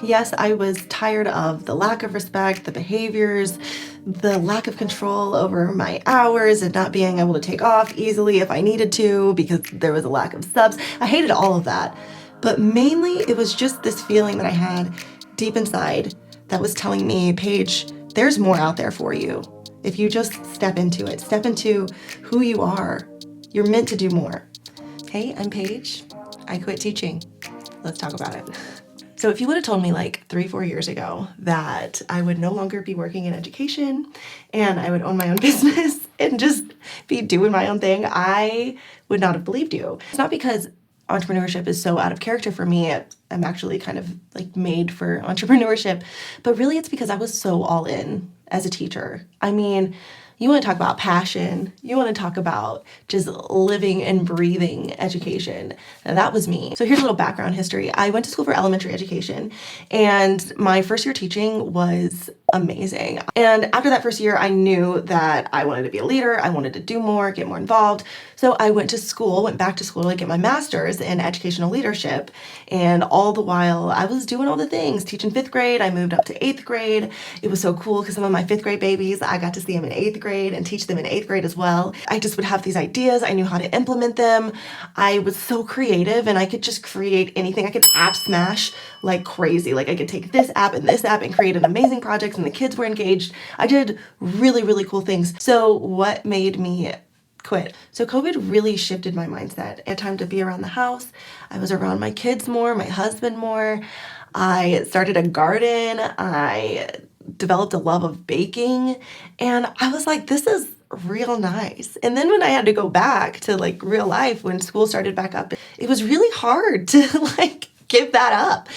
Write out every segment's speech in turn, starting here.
Yes, I was tired of the lack of respect, the behaviors, the lack of control over my hours and not being able to take off easily if I needed to because there was a lack of subs. I hated all of that. But mainly it was just this feeling that I had deep inside that was telling me, Paige, there's more out there for you. If you just step into it, step into who you are, you're meant to do more. Hey, I'm Paige. I quit teaching. Let's talk about it. So if you would have told me like 3-4 years ago that I would no longer be working in education and I would own my own business and just be doing my own thing, I would not have believed you. It's not because entrepreneurship is so out of character for me. I'm actually kind of like made for entrepreneurship, but really it's because I was so all in as a teacher. I mean, you want to talk about passion. You want to talk about just living and breathing education. And that was me. So here's a little background history. I went to school for elementary education, and my first year teaching was amazing. And after that first year, I knew that I wanted to be a leader. I wanted to do more, get more involved. So I went back to school to get my master's in educational leadership. And all the while I was doing all the things, teaching 5th grade. I moved up to 8th grade. It was so cool because some of my 5th grade babies, I got to see them in 8th grade and teach them in 8th grade as well. I just would have these ideas. I knew how to implement them. I was so creative and I could just create anything. I could app smash like crazy. Like I could take this app and create an amazing project and the kids were engaged. I did really, really cool things. So what made me quit? So COVID really shifted my mindset. I had time to be around the house. I was around my kids more, my husband more. I started a garden. I developed a love of baking. And I was like, this is real nice. And then when I had to go back to like real life, when school started back up, it was really hard to like give that up.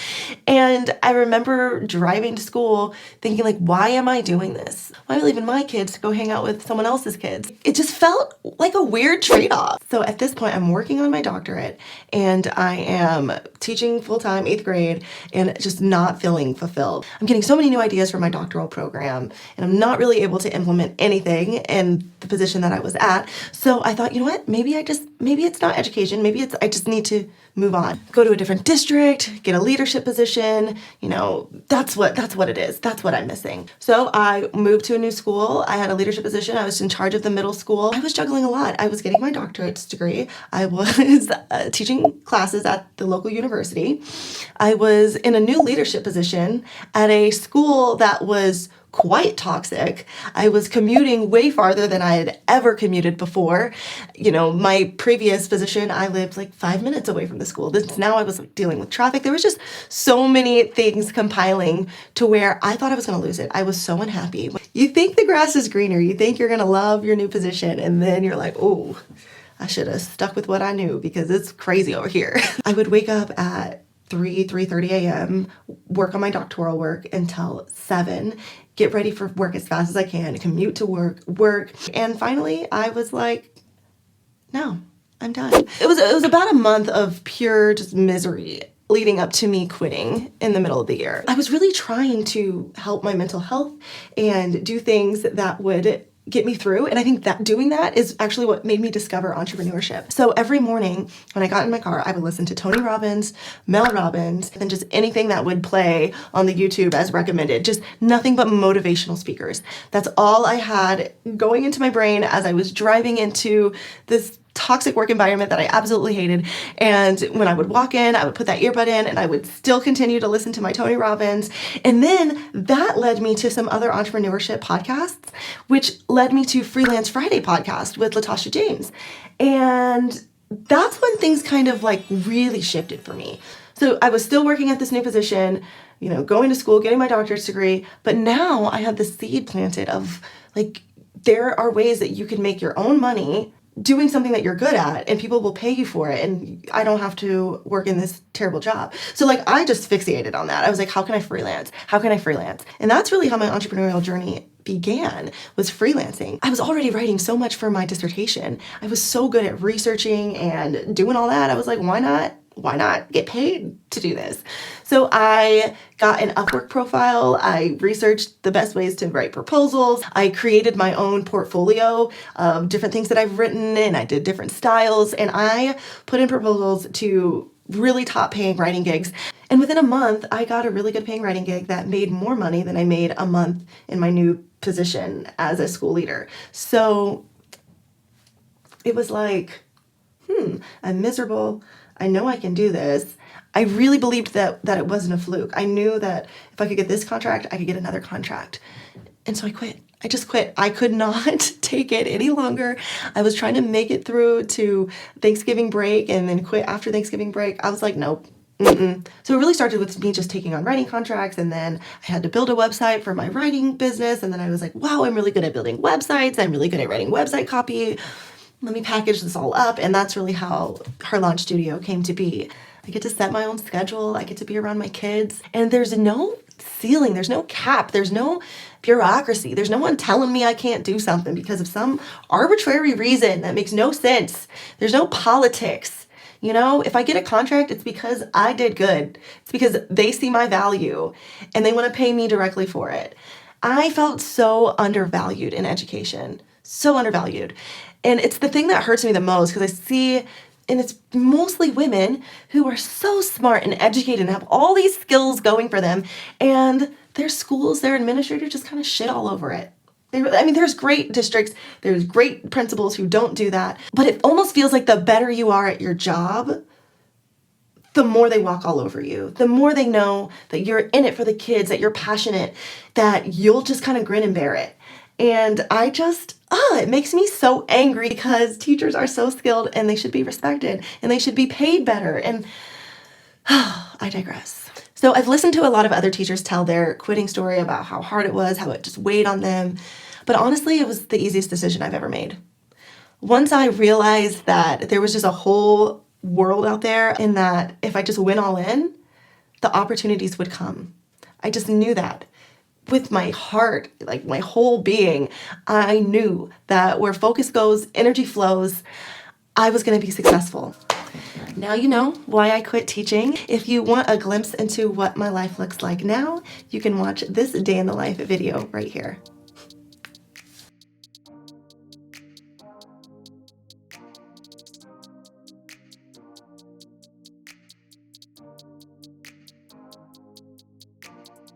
And I remember driving to school thinking like, why am I doing this? Why am I leaving my kids to go hang out with someone else's kids? It just felt like a weird trade-off. So at this point, I'm working on my doctorate and I am teaching full-time 8th grade and just not feeling fulfilled. I'm getting so many new ideas for my doctoral program and I'm not really able to implement anything in the position that I was at. So I thought, you know what? Maybe it's not education. I just need to move on, go to a different district, get a leadership position. You know, that's what it is. That's what I'm missing. So I moved to a new school. I had a leadership position. I was in charge of the middle school. I was juggling a lot. I was getting my doctorate degree. I was teaching classes at the local university. I was in a new leadership position at a school that was quite toxic. I was commuting way farther than I had ever commuted before. You know, my previous position, I lived like 5 minutes away from the school. Now I was dealing with traffic. There was just so many things compiling to where I thought I was going to lose it. I was so unhappy. You think the grass is greener. You think you're going to love your new position. And then you're like, oh, I should have stuck with what I knew because it's crazy over here. I would wake up at 3:30 a.m., work on my doctoral work until 7, get ready for work as fast as I can, commute to work. And finally, I was like, no, I'm done. It was about a month of pure just misery leading up to me quitting in the middle of the year. I was really trying to help my mental health and do things that would get me through. And I think that doing that is actually what made me discover entrepreneurship. So every morning when I got in my car, I would listen to Tony Robbins, Mel Robbins, and just anything that would play on the YouTube as recommended, just nothing but motivational speakers. That's all I had going into my brain as I was driving into this toxic work environment that I absolutely hated. And when I would walk in, I would put that earbud in and I would still continue to listen to my Tony Robbins. And then that led me to some other entrepreneurship podcasts, which led me to Freelance Friday podcast with Latasha James. And that's when things kind of like really shifted for me. So I was still working at this new position, you know, going to school, getting my doctorate degree, but now I had the seed planted of like, there are ways that you can make your own money doing something that you're good at and people will pay you for it and I don't have to work in this terrible job. So like I just fixated on that. I was like, how can I freelance? How can I freelance? And that's really how my entrepreneurial journey began, was freelancing. I was already writing so much for my dissertation. I was so good at researching and doing all that. I was like, why not get paid to do this? So I got an Upwork profile. I researched the best ways to write proposals. I created my own portfolio of different things that I've written and I did different styles and I put in proposals to really top paying writing gigs. And within a month, I got a really good paying writing gig that made more money than I made a month in my new position as a school leader. So it was like, I'm miserable. I know I can do this. I really believed that it wasn't a fluke. I knew that if I could get this contract, I could get another contract. And so I quit. I just quit. I could not take it any longer. I was trying to make it through to Thanksgiving break and then quit after Thanksgiving break. I was like, nope. So it really started with me just taking on writing contracts, and then I had to build a website for my writing business, and then I was like, wow, I'm really good at building websites. I'm really good at writing website copy. Let me package this all up. And that's really how Her Launch Studio came to be. I get to set my own schedule. I get to be around my kids. And there's no ceiling. There's no cap. There's no bureaucracy. There's no one telling me I can't do something because of some arbitrary reason that makes no sense. There's no politics. You know, if I get a contract, it's because I did good. It's because they see my value and they want to pay me directly for it. I felt so undervalued in education. So undervalued. And it's the thing that hurts me the most because I see, and it's mostly women who are so smart and educated and have all these skills going for them, and their schools, their administrators just kind of shit all over it. There's great districts, there's great principals who don't do that, but it almost feels like the better you are at your job, the more they walk all over you, the more they know that you're in it for the kids, that you're passionate, that you'll just kind of grin and bear it. And I just, it makes me so angry because teachers are so skilled and they should be respected and they should be paid better. And I digress. So I've listened to a lot of other teachers tell their quitting story about how hard it was, how it just weighed on them. But honestly, it was the easiest decision I've ever made. Once I realized that there was just a whole world out there and that if I just went all in, the opportunities would come. I just knew that. With my heart, like my whole being, I knew that where focus goes, energy flows, I was going to be successful. Now you know why I quit teaching. If you want a glimpse into what my life looks like now, you can watch this day in the life video right here.